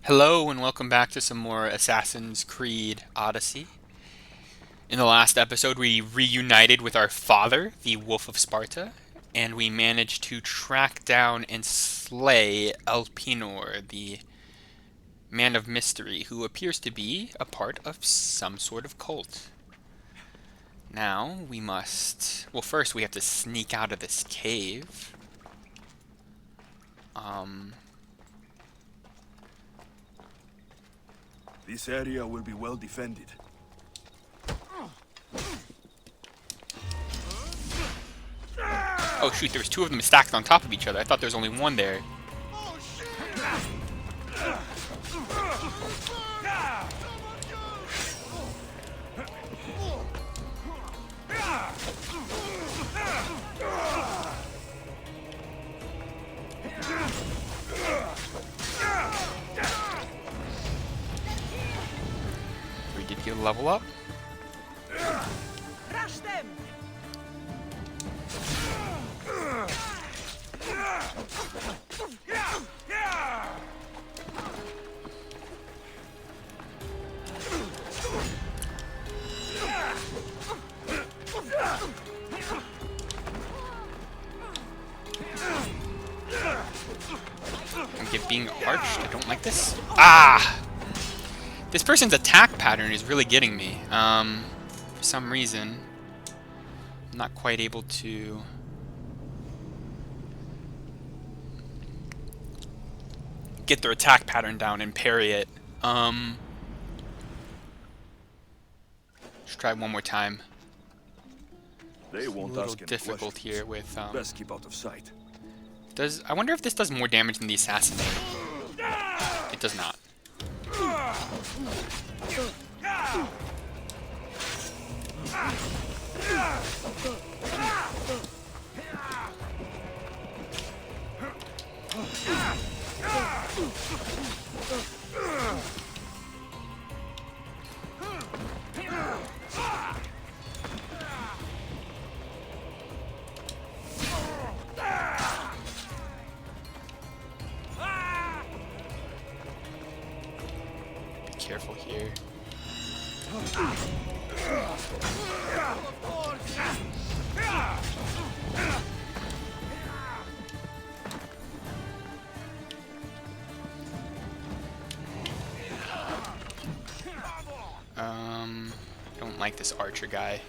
Hello and welcome back to some more Assassin's Creed Odyssey. In the last episode, we reunited with our father, the Wolf of Sparta, and we managed to track down and slay Elpinor, the man of mystery, who appears to be a part of some sort of cult. Now we must... Well, first we have to sneak out of this cave. This area will be well defended. Oh shoot, there's two of them stacked on top of each other. I thought there was only one there. We did get a level up. Rush them! I'm being arched. I don't like this. Ah! This person's attack pattern is really getting me. For some reason, I'm not quite able to... get their attack pattern down and parry it. Let's try one more time. They won't A little ask any difficult questions. here with... Best keep out of sight. I wonder if this does more damage than the assassinate. It does not. Be careful here. Don't like this archer guy.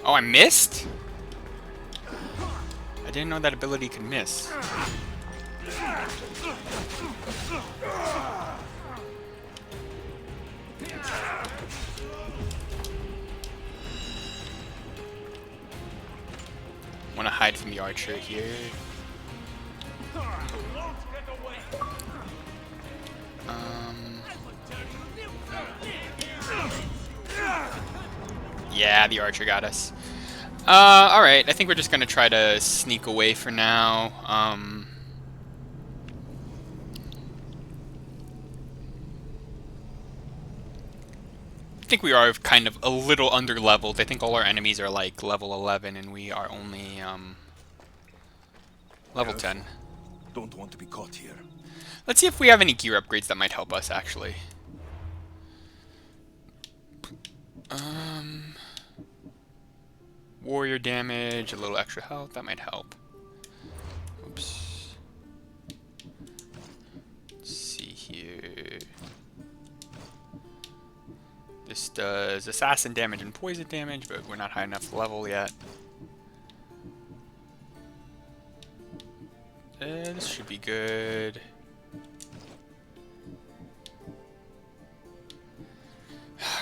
Oh, I missed? I didn't know that ability could miss. Want to hide from the archer here. Yeah, the archer got us. Alright, I think we're just gonna try to sneak away for now. I think we are kind of a little under-leveled. I think all our enemies are like level 11 and we are only, level 10. Don't want to be caught here. Let's see if we have any gear upgrades that might help us, actually. Warrior damage, a little extra health, that might help. Oops. Let's see here. This does assassin damage and poison damage, but we're not high enough level yet. This should be good.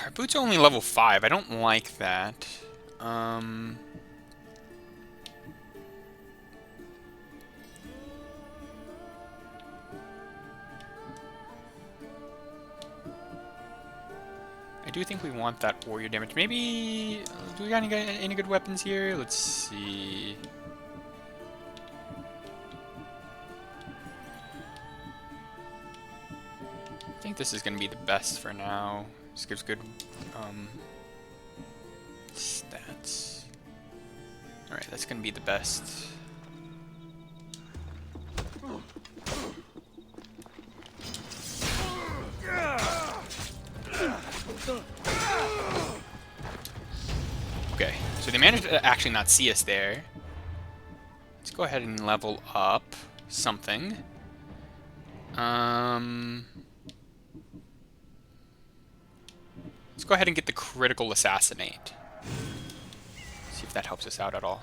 Our boots are only level 5. I don't like that. I do think we want that warrior damage. Maybe... do we got any good weapons here? Let's see... I think this is going to be the best for now. This gives good stats. Alright, that's going to be the best. So they managed to actually not see us there. Let's go ahead and level up something. Let's go ahead and get the critical assassinate. See if that helps us out at all.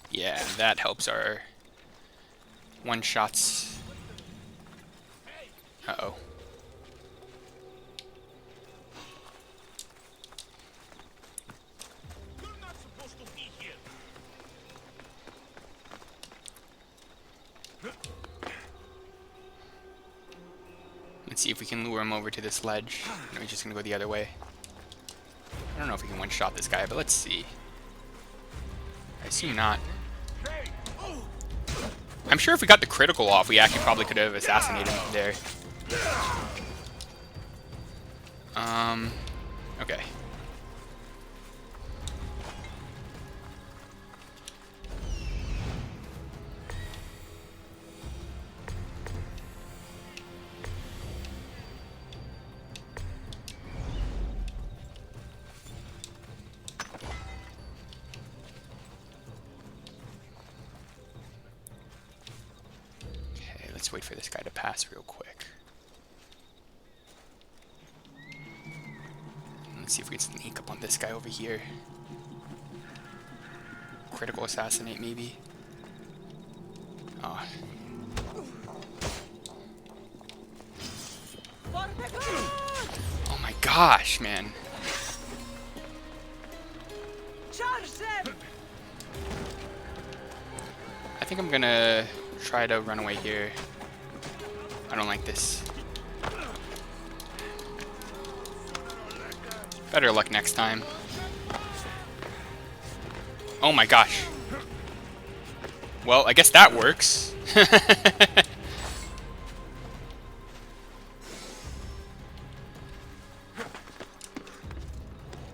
Yeah, that helps our one-shots. Uh-oh. Let's see if we can lure him over to this ledge. No, he's just gonna go the other way. I don't know if we can one-shot this guy, but let's see. I assume not. I'm sure if we got the critical off, we actually probably could have assassinated him there. Okay. Let's wait for this guy to pass real quick. Let's see if we can sneak up on this guy over here. Critical assassinate, maybe. Oh. Oh my gosh, man. I think I'm gonna try to run away here. I don't like this. Better luck next time. Oh my gosh. Well, I guess that works.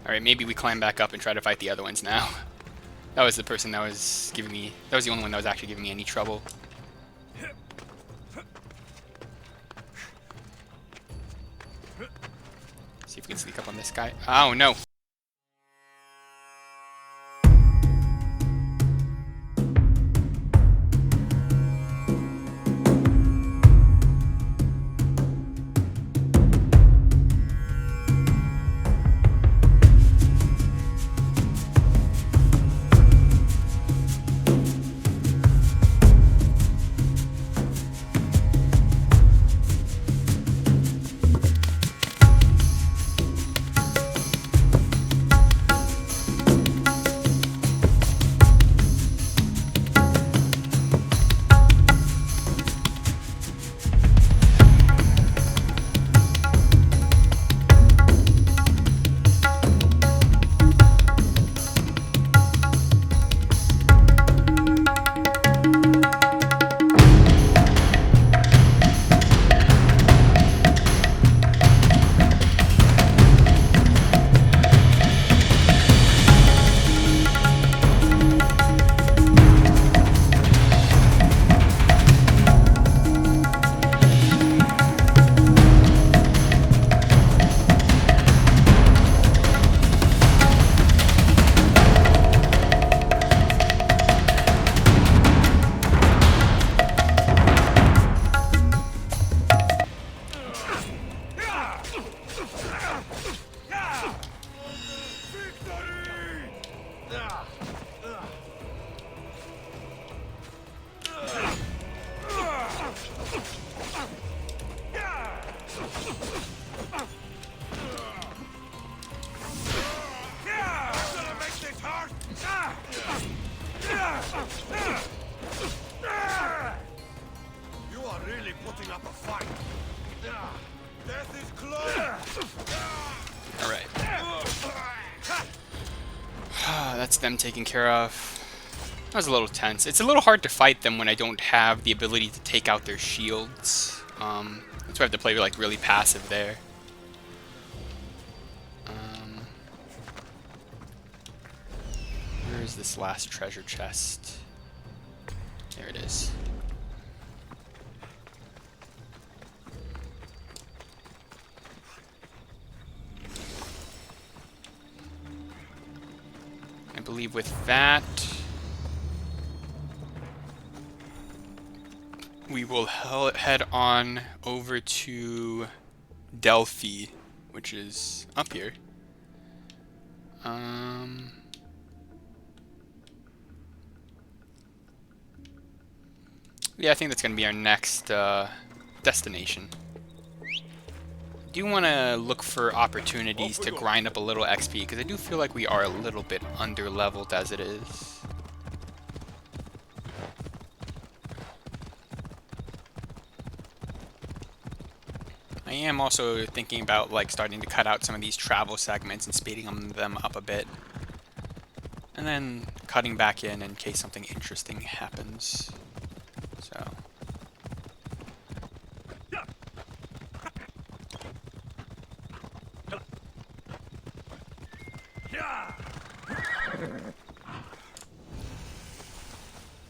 Alright, maybe we climb back up and try to fight the other ones now. That was the person that was giving me... That was the only one that was actually giving me any trouble. See if we can sneak up on this guy. Oh, no. That's them taken care of. That was a little tense. It's a little hard to fight them when I don't have the ability to take out their shields. That's why I have to play like really passive there. Where is this last treasure chest? There it is. believe with that, we will head on over to Delphi, which is up here. Yeah, I think that's going to be our next destination. Do want to look for opportunities to grind up a little XP, because I do feel like we are a little bit under-leveled as it is. I am also thinking about like starting to cut out some of these travel segments and speeding them up a bit. And then cutting back in case something interesting happens. So...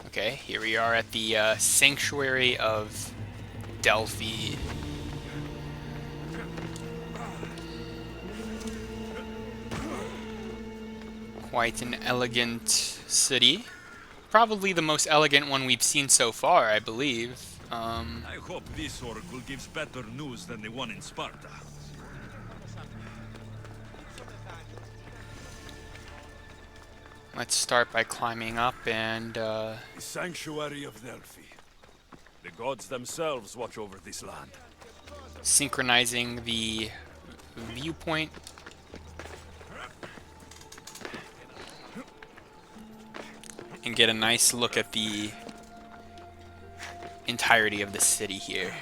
Okay, here we are at the Sanctuary of Delphi. Quite an elegant city. Probably the most elegant one we've seen so far, I believe. I hope this oracle gives better news than the one in Sparta. Let's start by climbing up and... The Sanctuary of Delphi. The gods themselves watch over this land. synchronizing the viewpoint. And get a nice look at the entirety of the city here.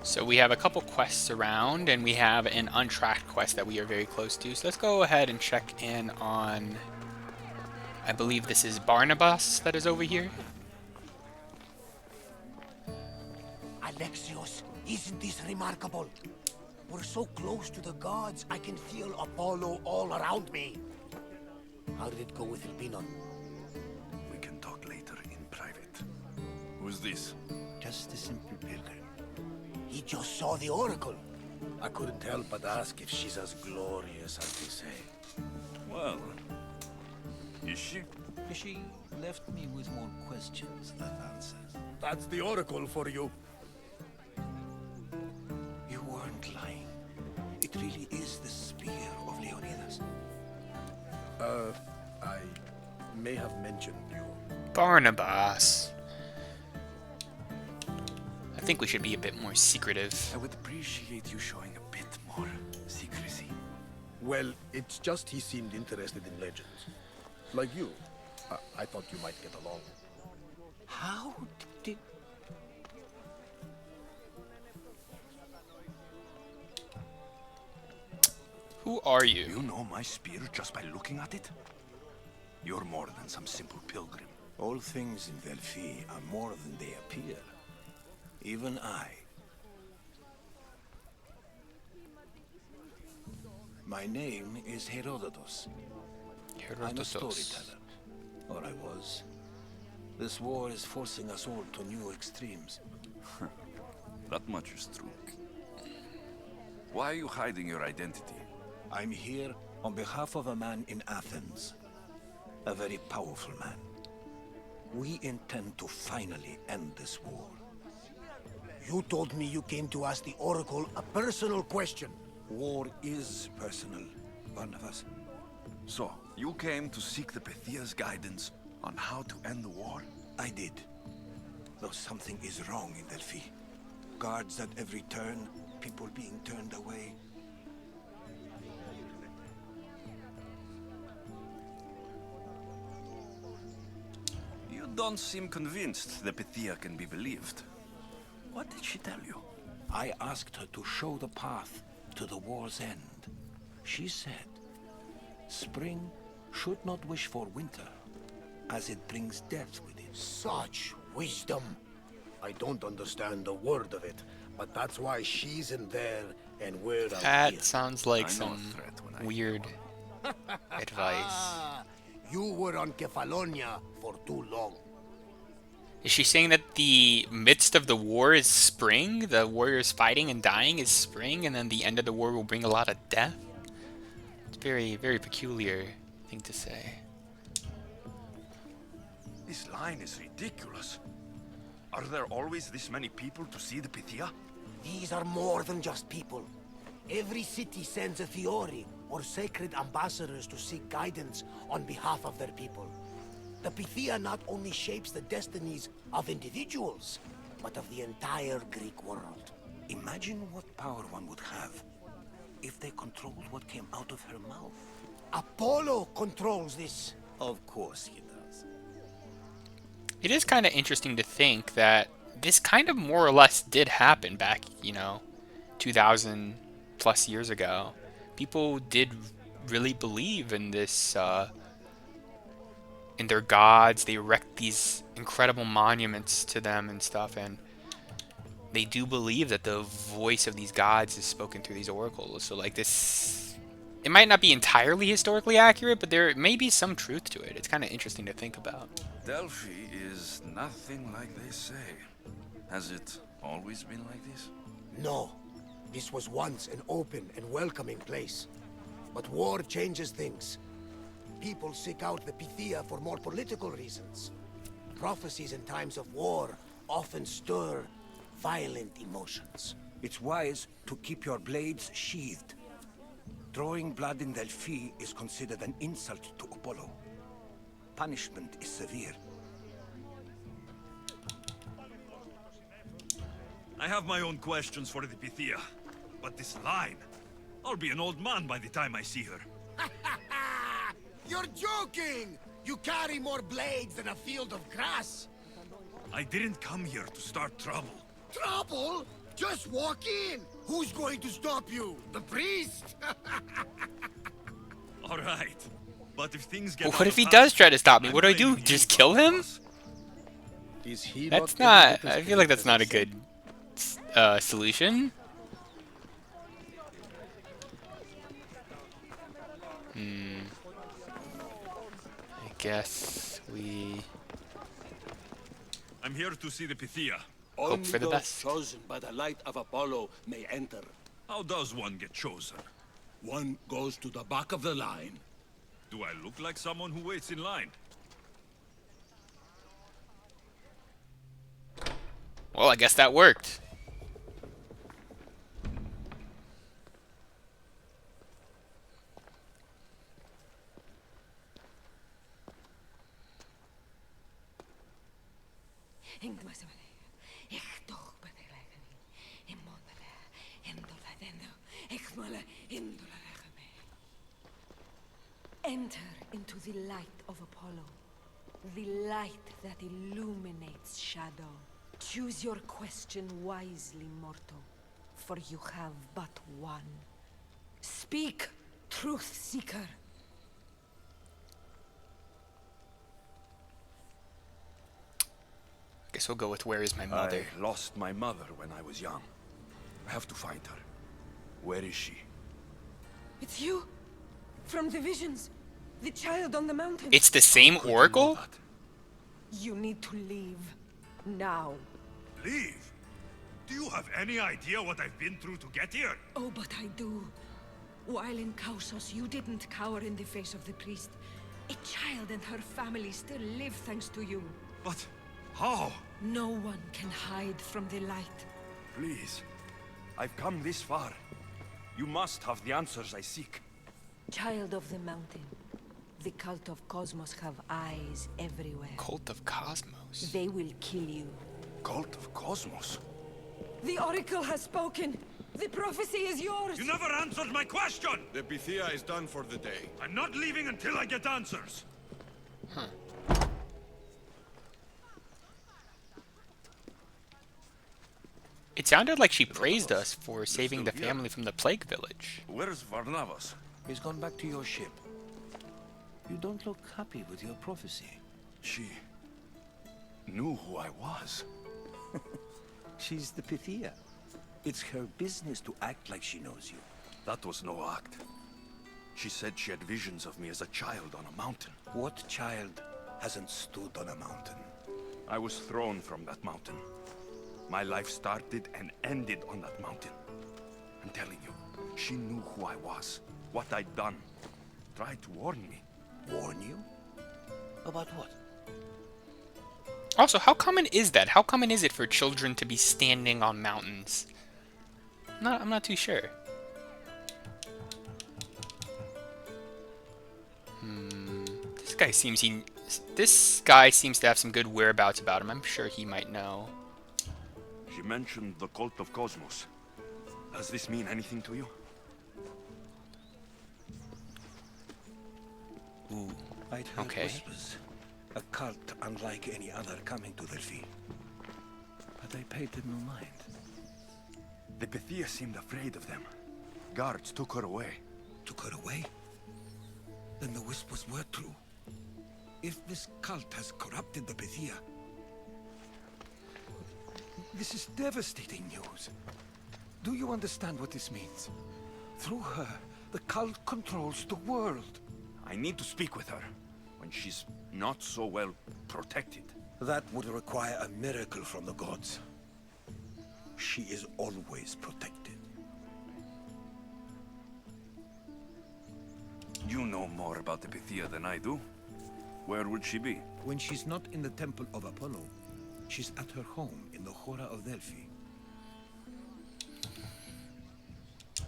So we have a couple quests around, and we have an untracked quest that we are very close to. So let's go ahead and check in on, I believe this is Barnabas that is over here. Alexios, isn't this remarkable? We're so close to the gods, I can feel Apollo all around me. How did it go with Elpinon? We can talk later in private. Who's this? Just a simple pilgrim. He just saw the Oracle. I couldn't help but ask if she's as glorious as they say. Well, is she? She left me with more questions than answers. That's the Oracle for you. You weren't lying. It really is the spear of Leonidas. I may have mentioned you. Barnabas. I think we should be a bit more secretive. I would appreciate you showing a bit more secrecy. Well, it's just he seemed interested in legends. Like you. I thought you might get along. How did... Who are you? You know my spear just by looking at it? You're more than some simple pilgrim. All things in Delphi are more than they appear. Even I. My name is Herodotus. I'm a storyteller. Or I was. This war is forcing us all to new extremes. That much is true. Why are you hiding your identity? I'm here on behalf of a man in Athens. A very powerful man. We intend to finally end this war. You told me you came to ask the Oracle a personal question. War is personal, Barnabas. So, you came to seek the Pythia's guidance on how to end the war? I did. Though something is wrong in Delphi. Guards at every turn, people being turned away. You don't seem convinced the Pythia can be believed. What did she tell you? I asked her to show the path to the war's end. She said, spring should not wish for winter, as it brings death with it. Such wisdom! I don't understand a word of it, but that's why she's in there and we're out That here. sounds like I know a some threat when I hear weird advice. You were on Kefalonia for too long. Is she saying that the midst of the war is spring? The warriors fighting and dying is spring, and then the end of the war will bring a lot of death? It's very, very peculiar thing to say. This line is ridiculous. Are there always this many people to see the Pythia? These are more than just people. Every city sends a Fiori or sacred ambassadors to seek guidance on behalf of their people. The Pythia not only shapes the destinies of individuals, but of the entire Greek world. Imagine what power one would have if they controlled what came out of her mouth. Apollo controls this. Of course he does. It is kind of interesting to think that this kind of more or less did happen back, 2,000 plus years ago. People did really believe in this, in their gods. They erect these incredible monuments to them and stuff, and they do believe that the voice of these gods is spoken through these oracles. So like this, it might not be entirely historically accurate, but there may be some truth to it. It's kind of interesting to think about. Delphi is nothing like they say. Has it always been like this? No. This was once an open and welcoming place. But war changes things. People seek out the Pythia for more political reasons. Prophecies in times of war often stir violent emotions. It's wise to keep your blades sheathed. Drawing blood in Delphi is considered an insult to Apollo. Punishment is severe. I have my own questions for the Pythia, but this line... I'll be an old man by the time I see her. You're joking! You carry more blades than a field of grass. I didn't come here to start trouble. Trouble? Just walk in. Who's going to stop you? The priest? All right, but if things get Well, out what of if he hand, does try to stop me? I'm What do I do? blaming you, Just kill him? boss. Is he That's not... I feel like that's not a good solution. I guess we I'm here to see the Pythia. hope for the best. Chosen by the light of Apollo may enter. How does one get chosen? One goes to the back of the line. Do I look like someone who waits in line? Well, I guess that worked. Enter into the light of Apollo, the light that illuminates shadow. Choose your question wisely, mortal, for you have but one. Speak, truth seeker. Guess we'll go with where is my mother. I lost my mother when I was young. I have to find her. Where is she? It's you, from the visions, the child on the mountain. It's the same Could you know oracle? that? You need to leave, now. Leave? Do you have any idea what I've been through to get here? Oh, but I do. While in Kausos, you didn't cower in the face of the priest. A child and her family still live thanks to you. But how? No one can hide from the light. Please. I've come this far. You must have the answers I seek. Child of the mountain, the cult of Cosmos have eyes everywhere. Cult of Cosmos. They will kill you. Cult of Cosmos? The Oracle has spoken. The prophecy is yours. You never answered my question! The Pythia is done for the day. I'm not leaving until I get answers! It sounded like she praised us for saving the still here. family from the plague village. Where's Varnavas? He's gone back to your ship. You don't look happy with your prophecy. She knew who I was. She's the Pythia. It's her business to act like she knows you. That was no act. She said she had visions of me as a child on a mountain. What child hasn't stood on a mountain? I was thrown from that mountain. My life started and ended on that mountain. I'm telling you, she knew who I was, what I'd done. Tried to warn me. Warn you? About what? Also, how common is that? How common is it for children to be standing on mountains? I'm not too sure. This guy seems to have some good whereabouts about him. I'm sure he might know. She mentioned the cult of Cosmos. Does this mean anything to you? Ooh. I'd heard Okay. whispers. A cult unlike any other coming to Delphi. But I paid them no mind. The Pythia seemed afraid of them. Guards took her away. Took her away? Then the whispers were true. If this cult has corrupted the Pythia, this is devastating news. Do you understand what this means? Through her, the cult controls the world. I need to speak with her when she's not so well protected. That would require a miracle from the gods. She is always protected. You know more about the Pythia than I do. Where would she be? When she's not in the Temple of Apollo, she's at her home in the Oracle of Delphi.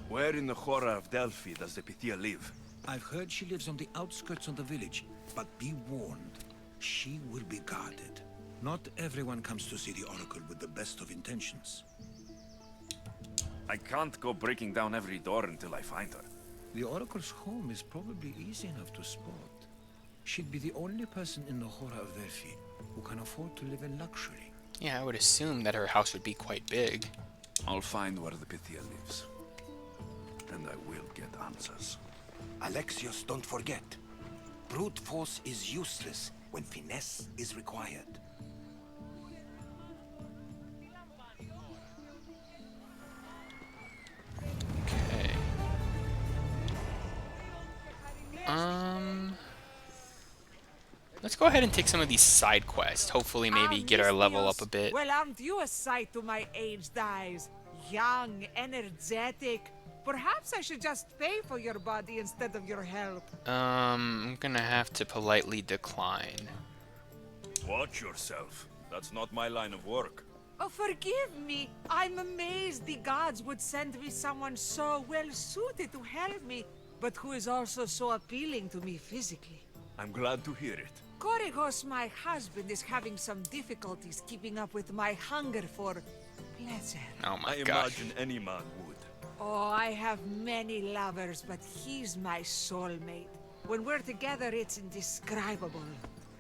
Where in the Oracle of Delphi does the Pythia live? I've heard she lives on the outskirts of the village, but be warned, she will be guarded. Not everyone comes to see the Oracle with the best of intentions. I can't go breaking down every door until I find her. The Oracle's home is probably easy enough to spot. She'd be the only person in the Oracle of Delphi who can afford to live in luxury. Yeah, I would assume that her house would be quite big. I'll find where the Pythia lives. And I will get answers. Alexios, don't forget. Brute force is useless when finesse is required. Okay. Let's go ahead and take some of these side quests. Hopefully maybe get our level up a bit. Well, aren't you a sight to my aged eyes? Young, energetic. Perhaps I should just pay for your body instead of your help. I'm gonna have to politely decline. Watch yourself. That's not my line of work. Oh, forgive me. I'm amazed the gods would send me someone so well suited to help me, but who is also so appealing to me physically. I'm glad to hear it. Korygos, my husband, is having some difficulties keeping up with my hunger for pleasure. Oh my I gosh. imagine any man would. Oh, I have many lovers, but he's my soulmate. When we're together, it's indescribable.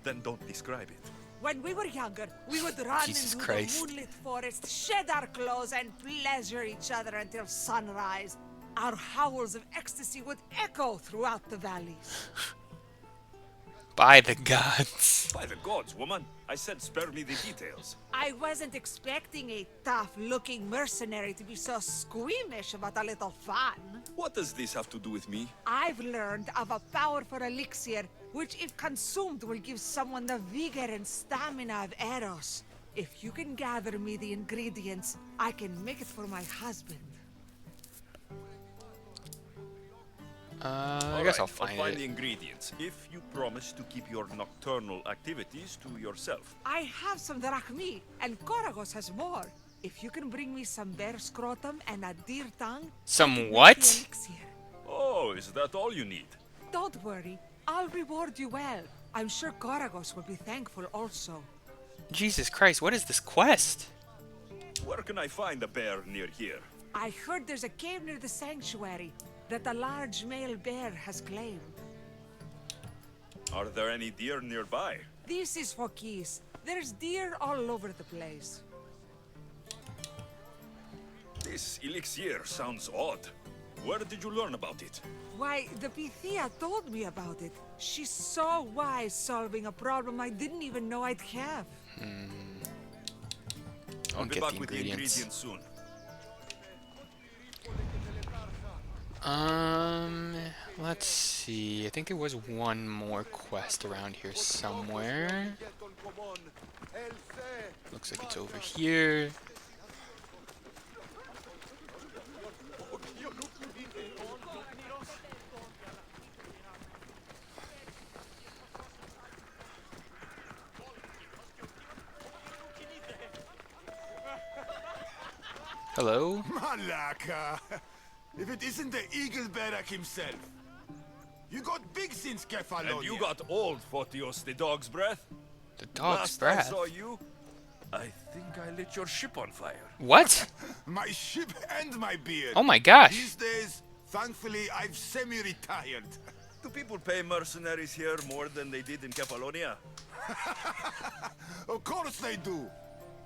Then don't describe it. When we were younger, we would run Jesus into Christ. the moonlit forest, shed our clothes, and pleasure each other until sunrise. Our howls of ecstasy would echo throughout the valleys. By the gods. By the gods, woman. I said spare me the details. I wasn't expecting a tough-looking mercenary to be so squeamish about a little fun. What does this have to do with me? I've learned of a powerful elixir, which if consumed will give someone the vigor and stamina of Eros. If you can gather me the ingredients, I can make it for my husband. I guess I'll find the it. ingredients, if you promise to keep your nocturnal activities to yourself. I have some drachmi, and Korygos has more. If you can bring me some bear scrotum and a deer tongue... Some I can make what? the elixir. Oh, is that all you need? Don't worry, I'll reward you well. I'm sure Korygos will be thankful also. Jesus Christ, what is this quest? Where can I find a bear near here? I heard there's a cave near the sanctuary that a large male bear has claimed. Are there any deer nearby? This is Phokis. There's deer all over the place. This elixir sounds odd. Where did you learn about it? Why, the Pythia told me about it. She's so wise solving a problem I didn't even know I'd have. I'll I'll be get back the with the ingredients. ingredients soon. Let's see. I think there was one more quest around here somewhere. Looks like it's over here. Hello? Malaka! If it isn't the Eagle Barak himself. You got big since Kefalonia. And you got old, Photios the dog's breath. The dog's Last breath? I saw you, I think I lit your ship on fire. What? My ship and my beard. Oh my gosh. These days, thankfully, I've semi-retired. Do people pay mercenaries here more than they did in Kefalonia? Of course they do.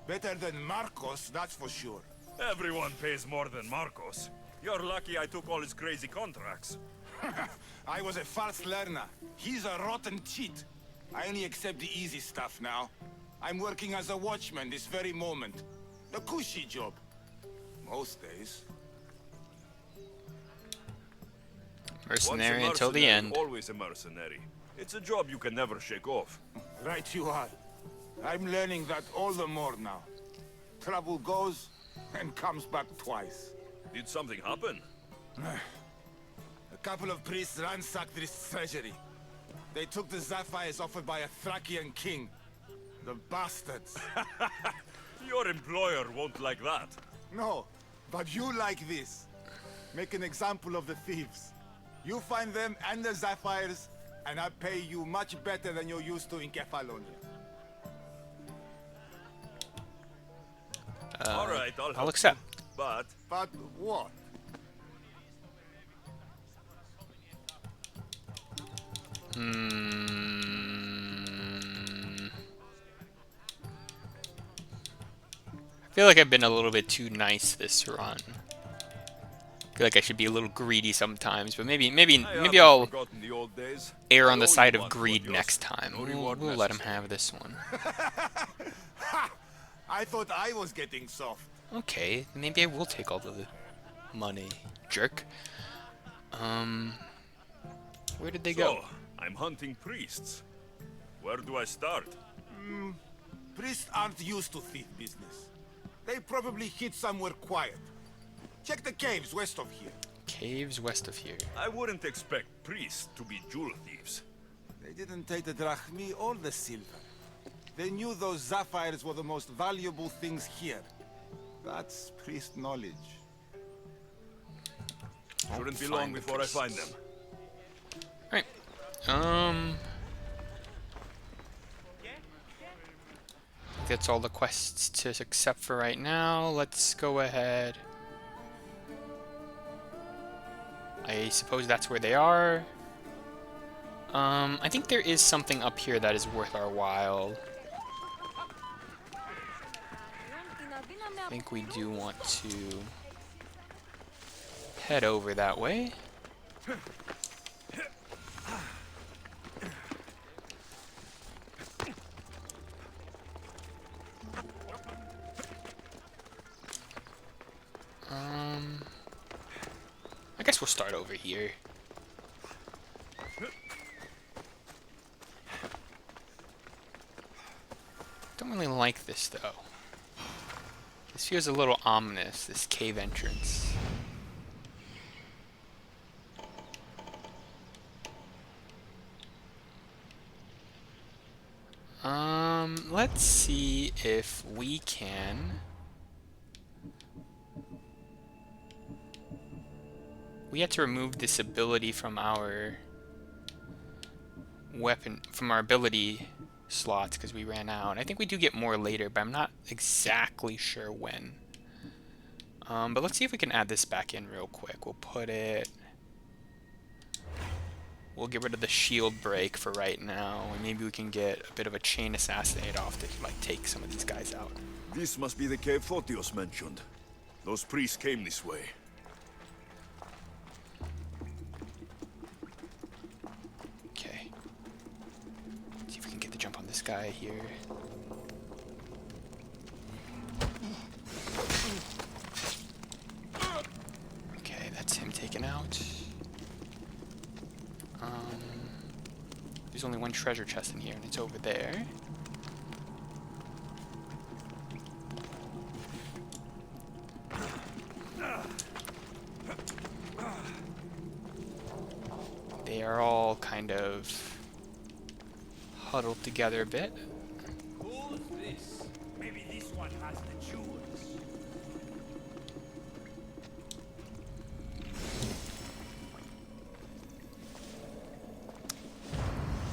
Better than Marcos, that's for sure. Everyone pays more than Marcos. You're lucky I took all his crazy contracts. I was a fast learner. He's a rotten cheat. I only accept the easy stuff now. I'm working as a watchman this very moment. A cushy job. Most days. Mercenary Once a until the mercenary, end. Always a mercenary. It's a job you can never shake off. Right you are. I'm learning that all the more now. Trouble goes and comes back twice. Did something happen? A couple of priests ransacked this treasury. They took the sapphires offered by a Thracian king. The bastards. Your employer won't like that. No, but you like this. Make an example of the thieves. You find them and the sapphires, and I pay you much better than you're used to in Kefalonia. All right, I'll I'll accept. But But what? I feel like I've been a little bit too nice this run. I feel like I should be a little greedy sometimes, but maybe I'll forgotten the old days. err on the I owe side you of one, greed Photios. next time. No We'll reward let him necessary. have this one. I thought I was getting soft. Okay, maybe I will take all the money, jerk. Where did they go? So, I'm hunting priests. Where do I start? Priests aren't used to thief business. They probably hid somewhere quiet. Check the caves west of here. Caves west of here. I wouldn't expect priests to be jewel thieves. They didn't take the drachmi or the silver. They knew those sapphires were the most valuable things here. That's priest knowledge. Shouldn't be find long the before I find them. Right. That's all the quests to accept for right now. Let's go ahead. I suppose that's where they are. I think there is something up here that is worth our while. I think we do want to head over that way. I guess we'll start over here. Don't really like this though. This feels a little ominous, this cave entrance. Let's see if we can. We had to remove this ability from our weapon, from our ability slots because we ran out. I think we do get more later, but I'm not exactly sure when. But let's see if we can add this back in real quick. We'll put it... We'll get rid of the shield break for right now, and maybe we can get a bit of a chain assassinate off to like take some of these guys out. This must be the cave Photios mentioned. Those priests came this way. Okay. See if we can get the jump on this guy here. there's only one treasure chest in here, and it's over there. They are all kind of huddled together a bit. Who's this? Maybe this one has the jewels.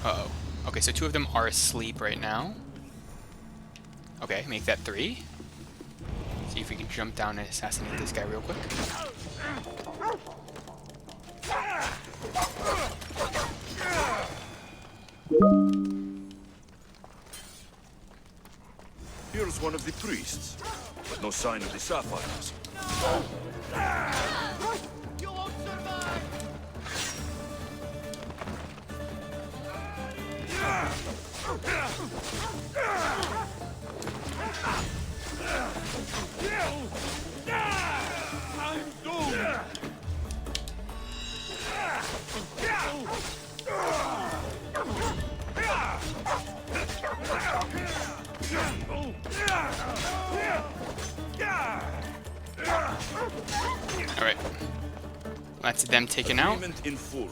Uh-oh. Okay, so 2 of them are asleep right now. Okay, make that 3. See if we can jump down and assassinate this guy real quick. Here's one of the priests, but no sign of the sapphires. You won't survive! I'm doomed! Alright. That's them taken out. Payment in full.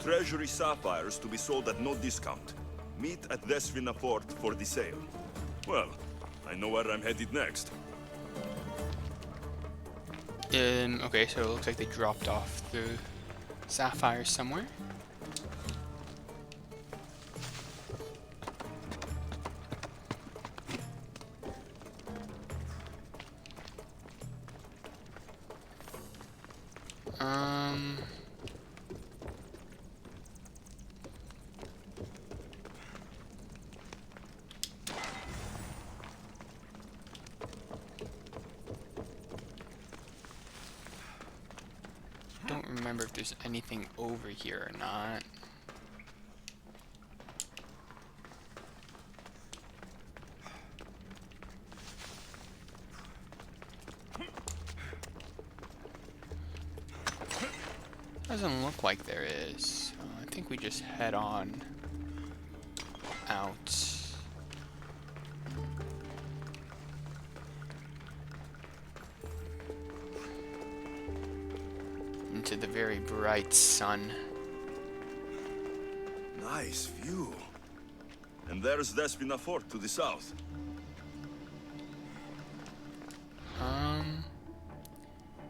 Treasury sapphires to be sold at no discount. Meet at Desvina Fort for the sale. Well, I know where I'm headed next. Okay, so it looks like they dropped off the sapphires somewhere. Don't remember if there's anything over here or not. Doesn't look like there is. So I think we just head on out. Into the very bright sun. Nice view. And there's Desvina Fort to the south.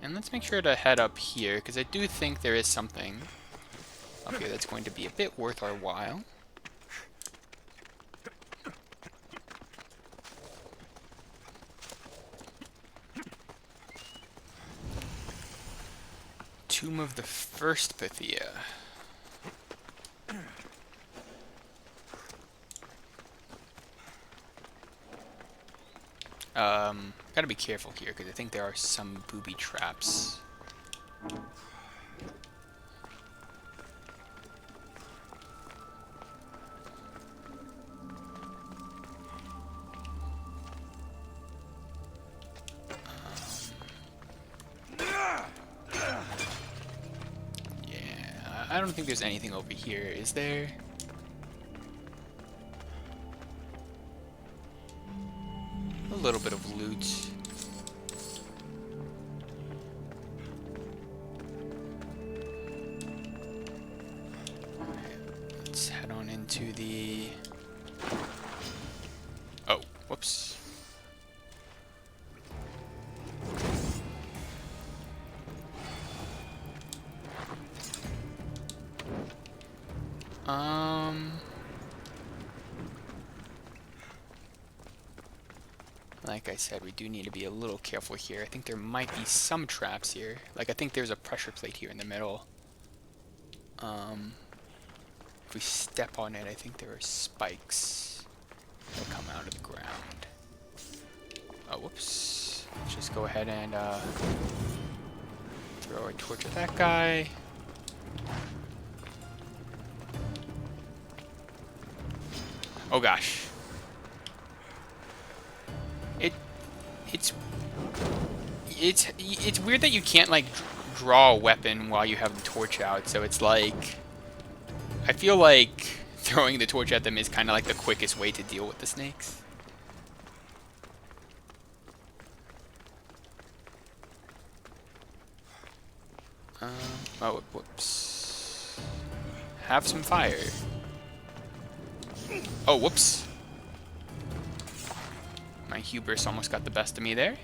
And let's make sure to head up here, because I do think there is something up here that's going to be a bit worth our while. Tomb of the First Pythia. Gotta be careful here, because I think there are some booby traps. Yeah, I don't think there's anything over here, is there? A little bit of loot. Alright, let's head on into the... Oh, whoops. Like I said, we do need to be a little careful here. I think there might be some traps here. Like, I think there's a pressure plate here in the middle. If we step on it, I think there are spikes that come out of the ground. Oh, whoops. Let's just go ahead and throw a torch at that guy. Oh gosh. It's weird that you can't like draw a weapon while you have the torch out. So it's like, I feel like throwing the torch at them is kind of like the quickest way to deal with the snakes. Oh, whoops. Have some fire. Oh, whoops. My hubris almost got the best of me there.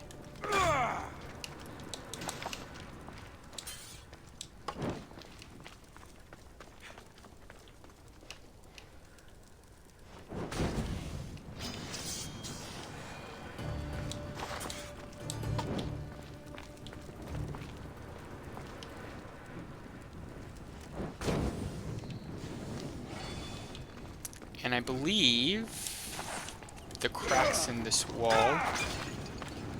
And I believe the cracks in this wall,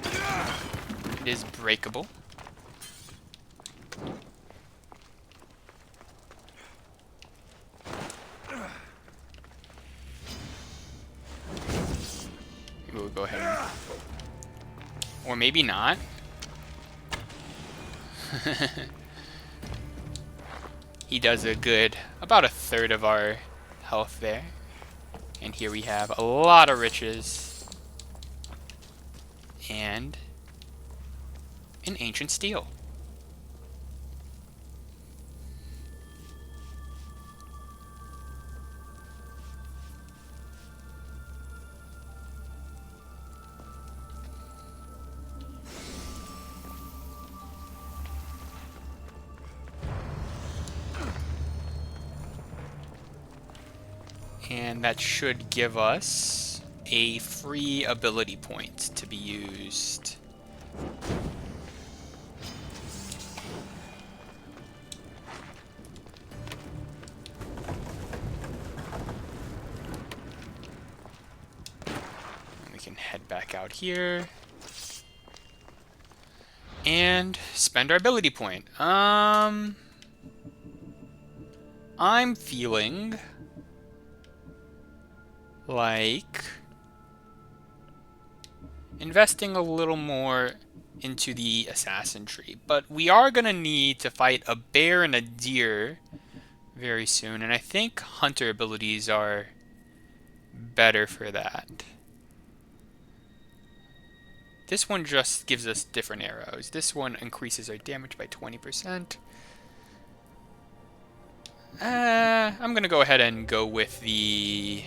it is breakable. Maybe we'll go ahead and, or maybe not. He does a good, about a third of our health there. And here we have a lot of riches and an ancient steel. And that should give us a free ability point to be used. And we can head back out here and spend our ability point. I'm feeling like investing a little more into the assassin tree, but we are gonna need to fight a bear and a deer very soon, and I think hunter abilities are better for that. This one just gives us different arrows. This one increases our damage by 20%. I'm gonna go ahead and go with the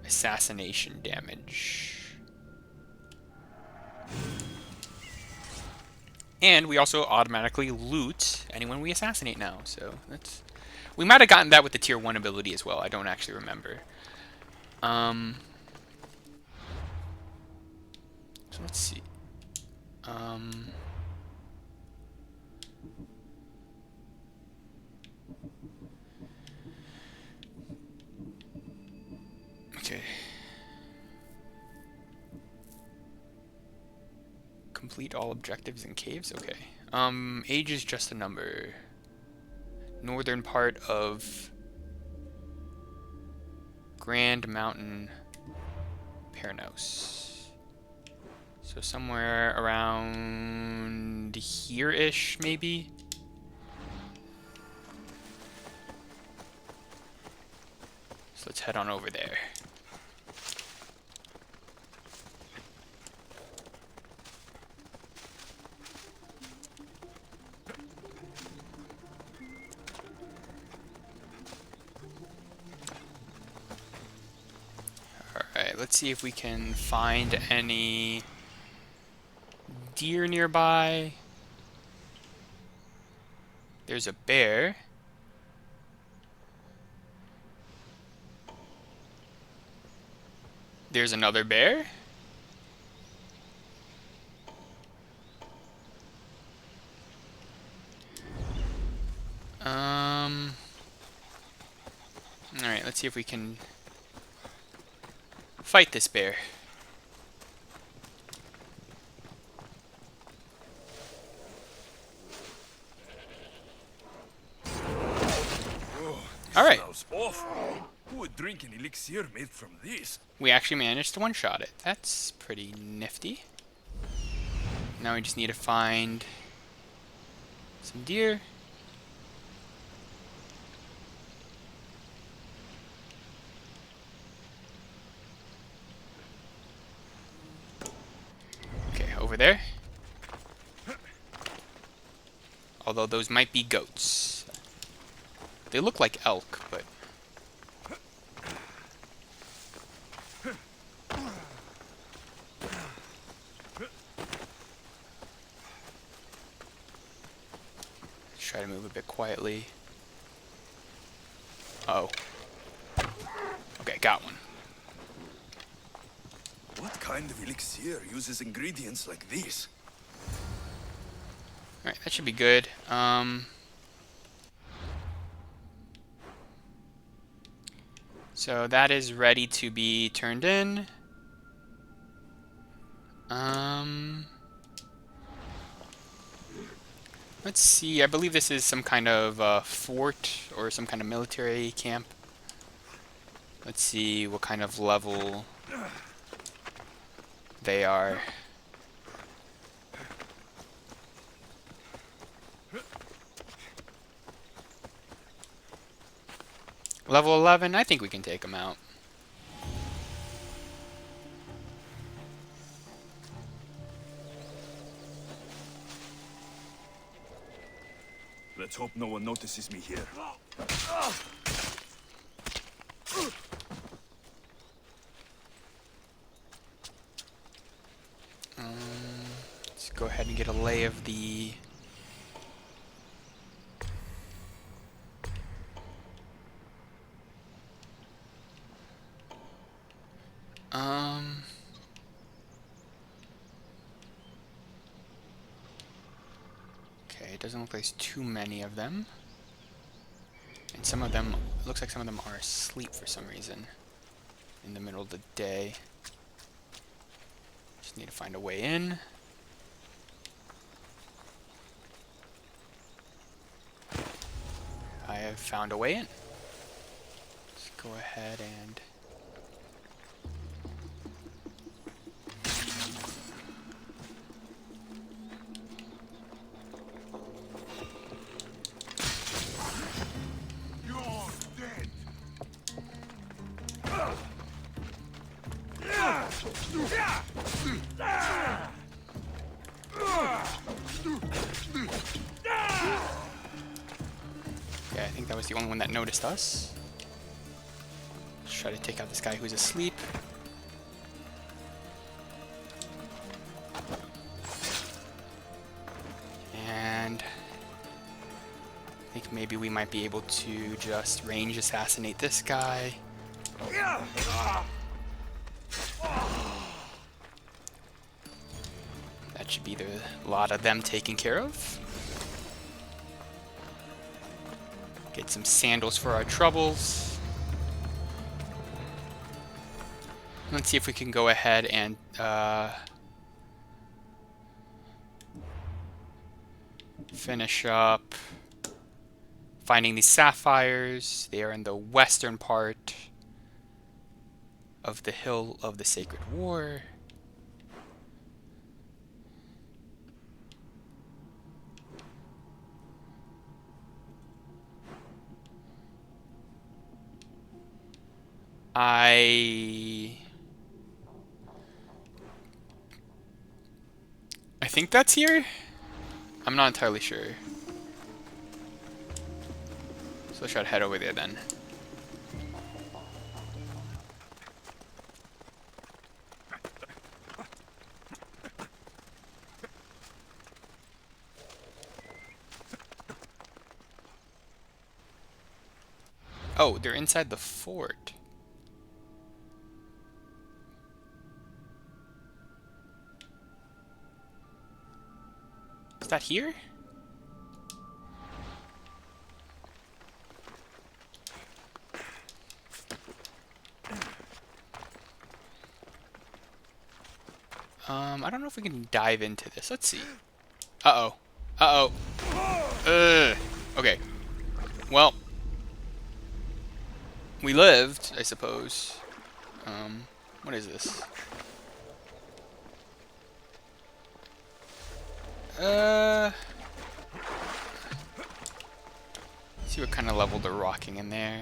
assassination damage. And we also automatically loot anyone we assassinate now, so that's... We might have gotten that with the tier 1 ability as well, I don't actually remember. So let's see. Okay. Complete all objectives in caves? Okay. Age is just a number. Northern part of Grand Mountain Pernos. So somewhere around here-ish, maybe? So let's head on over there. Alright, let's see if we can find any deer nearby. There's a bear. There's another bear. Alright, let's see if we can fight this bear. Alright. Who would drink an elixir made from this? We actually managed to one-shot it. That's pretty nifty. Now we just need to find some deer. Although those might be goats. They look like elk, but... Let's try to move a bit quietly. Uh-oh. Okay, got one. What kind of elixir uses ingredients like this? Alright, that should be good. So that is ready to be turned in. Let's see, I believe this is some kind of fort or some kind of military camp. Let's see what kind of level they are. Level 11, I think we can take them out. Let's hope no one notices me here. Let's go ahead and get a lay of the... Okay, it doesn't look like there's too many of them. And some of them, it looks like some of them are asleep for some reason. In the middle of the day. Just need to find a way in. I have found a way in. Let's go ahead and... Okay, I think that was the only one that noticed us. Let's try to take out this guy who's asleep. And I think maybe we might be able to just range assassinate this guy. That should be the lot of them taken care of. Get some sandals for our troubles. Let's see if we can go ahead and finish up finding these sapphires. They are in the western part of the Hill of the Sacred War. I think that's here. I'm not entirely sure. So let's try to head over there then. Oh, they're inside the fort. Is that here? I don't know if we can dive into this. Let's see. Uh-oh. Uh-oh. Okay. Well, we lived, I suppose. What is this? See what kind of level they're rocking in there.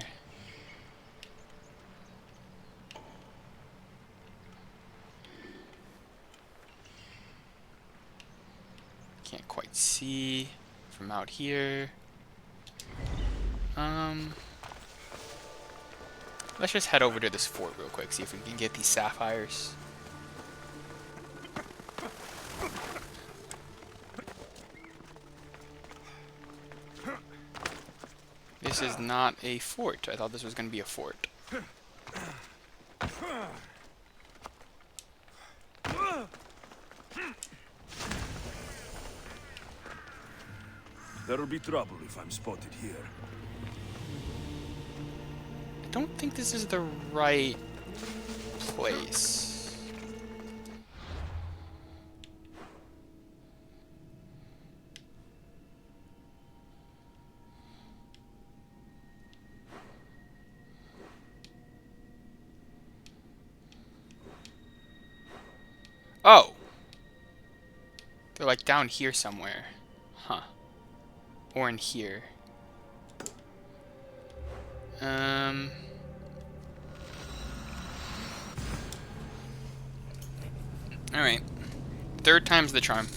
Can't quite see. from out here. Let's just head over to this fort real quick, see if we can get these sapphires. This is not a fort. I thought this was going to be a fort. There'll be trouble if I'm spotted here. I don't think this is the right place. Oh! They're like down here somewhere. Huh. Or in here. Alright. Third time's the charm.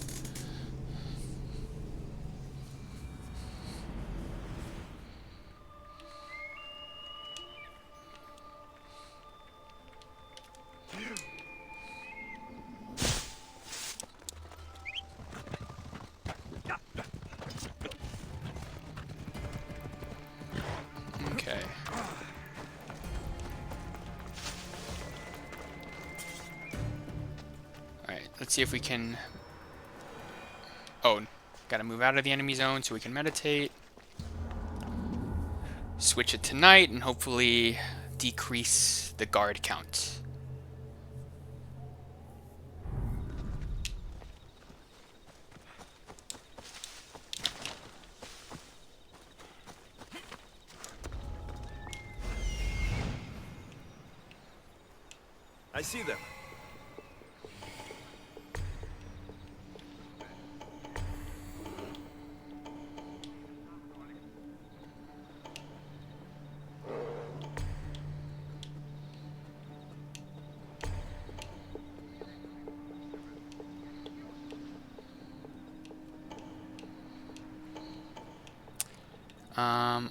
Okay. Alright, let's see if we can... Oh, gotta move out of the enemy zone so we can meditate. Switch it to night and hopefully decrease the guard count. I see them.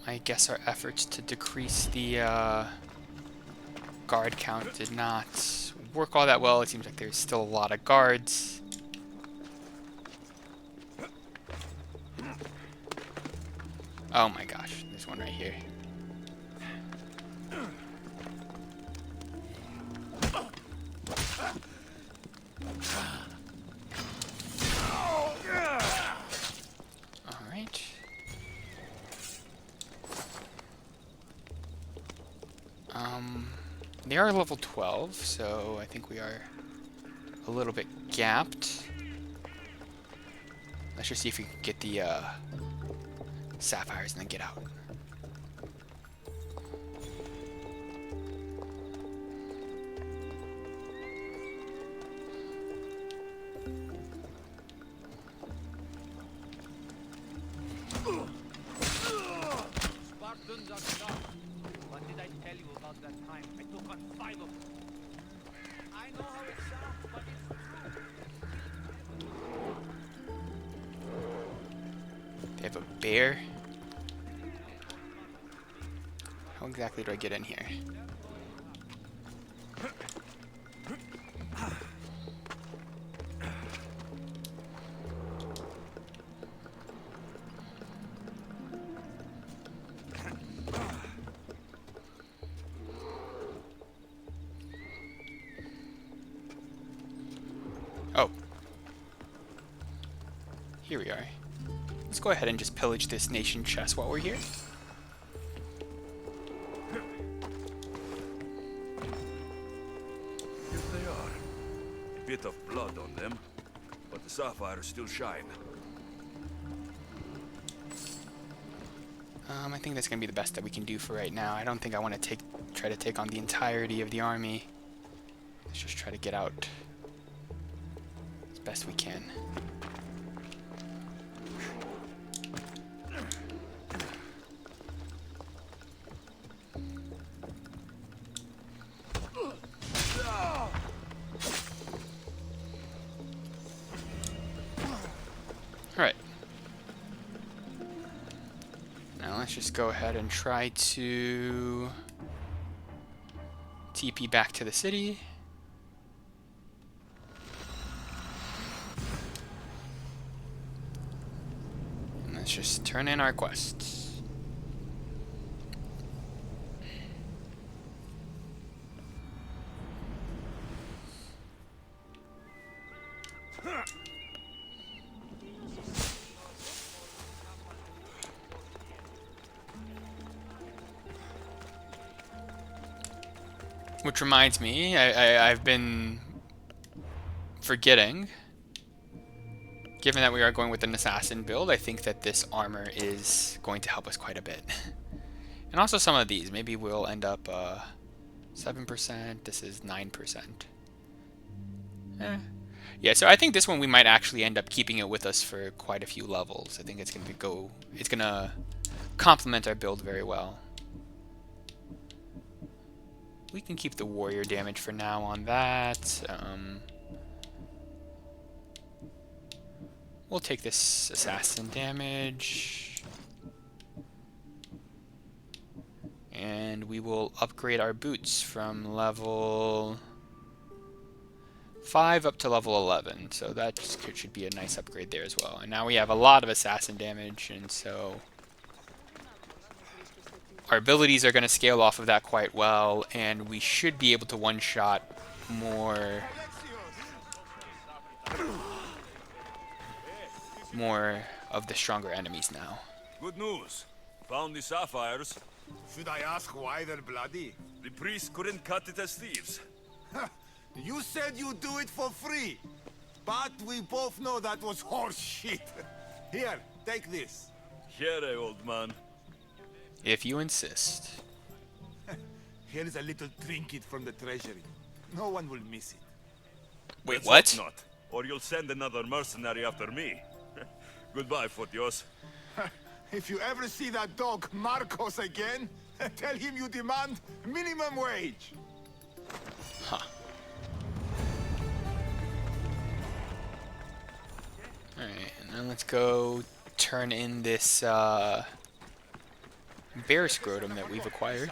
I guess our efforts to decrease the guard count did not work all that well. It seems like there's still a lot of guards. Oh my gosh, there's one right here. Alright. They are level 12, so I think we are a little bit gapped. Let's just see if we can get the sapphires and then get out. Spartans are strong. What did I tell you about that time? I took on 5 of them. I know how it sounds, but it's true. They have a bear. How exactly do I get in here? Oh. Here we are. Let's go ahead and just pillage this nation chest while we're here. Here they are. A bit of blood on them, but the sapphires still shine. I think that's gonna be the best that we can do for right now. I don't think I want to try to take on the entirety of the army. Let's just try to get out as best we can. Alright. Now let's just go ahead and try to TP back to the city. And let's just turn in our quests. Which reminds me, I've been forgetting. Given that we are going with an assassin build, I think that this armor is going to help us quite a bit. And also some of these. Maybe we'll end up 7%. This is 9%. Yeah, so I think this one we might actually end up keeping it with us for quite a few levels. I think it's gonna complement our build very well. We can keep the warrior damage for now on that. We'll take this assassin damage. And we will upgrade our boots from level 5 up to level 11. So that should be a nice upgrade there as well. And now we have a lot of assassin damage, and so our abilities are going to scale off of that quite well, and we should be able to one-shot more of the stronger enemies now. Good news. Found the sapphires. Should I ask why they're bloody? The priest couldn't cut it as thieves. You said you'd do it for free. But we both know that was horse shit. Here, take this. Here, old man. If you insist. Here is a little trinket from the treasury. No one will miss it. Wait, Let's what? hope not, or you'll send another mercenary after me. Goodbye, Fotios. If you ever see that dog Marcos again, tell him you demand minimum wage. Huh. Alright, and then let's go turn in this bear scrotum that we've acquired.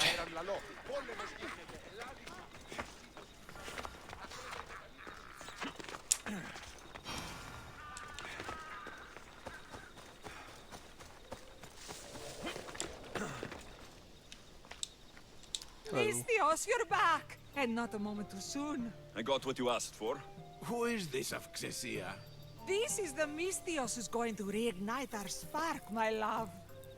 Mistios, you're back! And not a moment too soon. I got what you asked for. Who is this of Xesia? This is the Mistios who's going to reignite our spark, my love.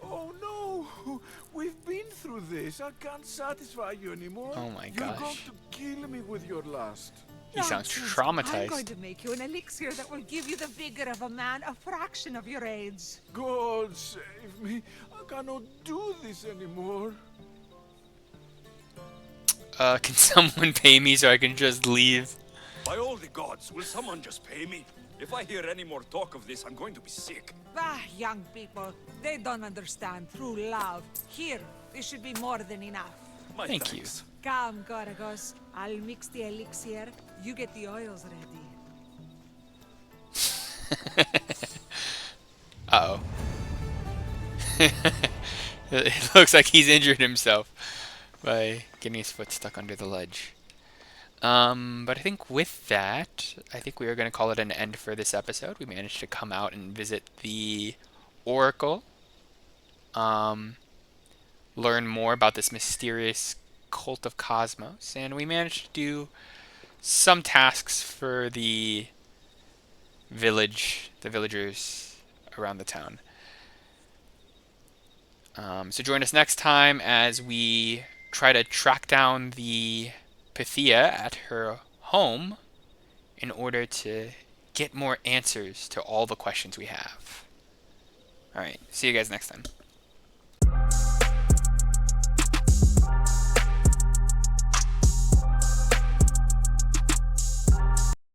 Oh no! We've been through this. I can't satisfy you anymore. Oh my You're going gosh. to kill me with your lust. He sounds Nonsense. I'm going traumatized. to make you an elixir that will give you the vigor of a man a fraction of your age. God save me. I cannot do this anymore. Can someone pay me so I can just leave? By all the gods, will someone just pay me? If I hear any more talk of this, I'm going to be sick. Ah, young people, they don't understand true love. Here, this should be more than enough. My Thank thanks. Come, Gorgos. I'll mix the elixir. You get the oils ready. Uh-oh. It looks like he's injured himself by getting his foot stuck under the ledge. But I think with that, I think we are going to call it an end for this episode. We managed to come out and visit the Oracle. Learn more about this mysterious cult of Cosmos. And we managed to do some tasks for the villagers around the town. So join us next time as we try to track down the Pythia at her home in order to get more answers to all the questions we have. Alright, see you guys next time.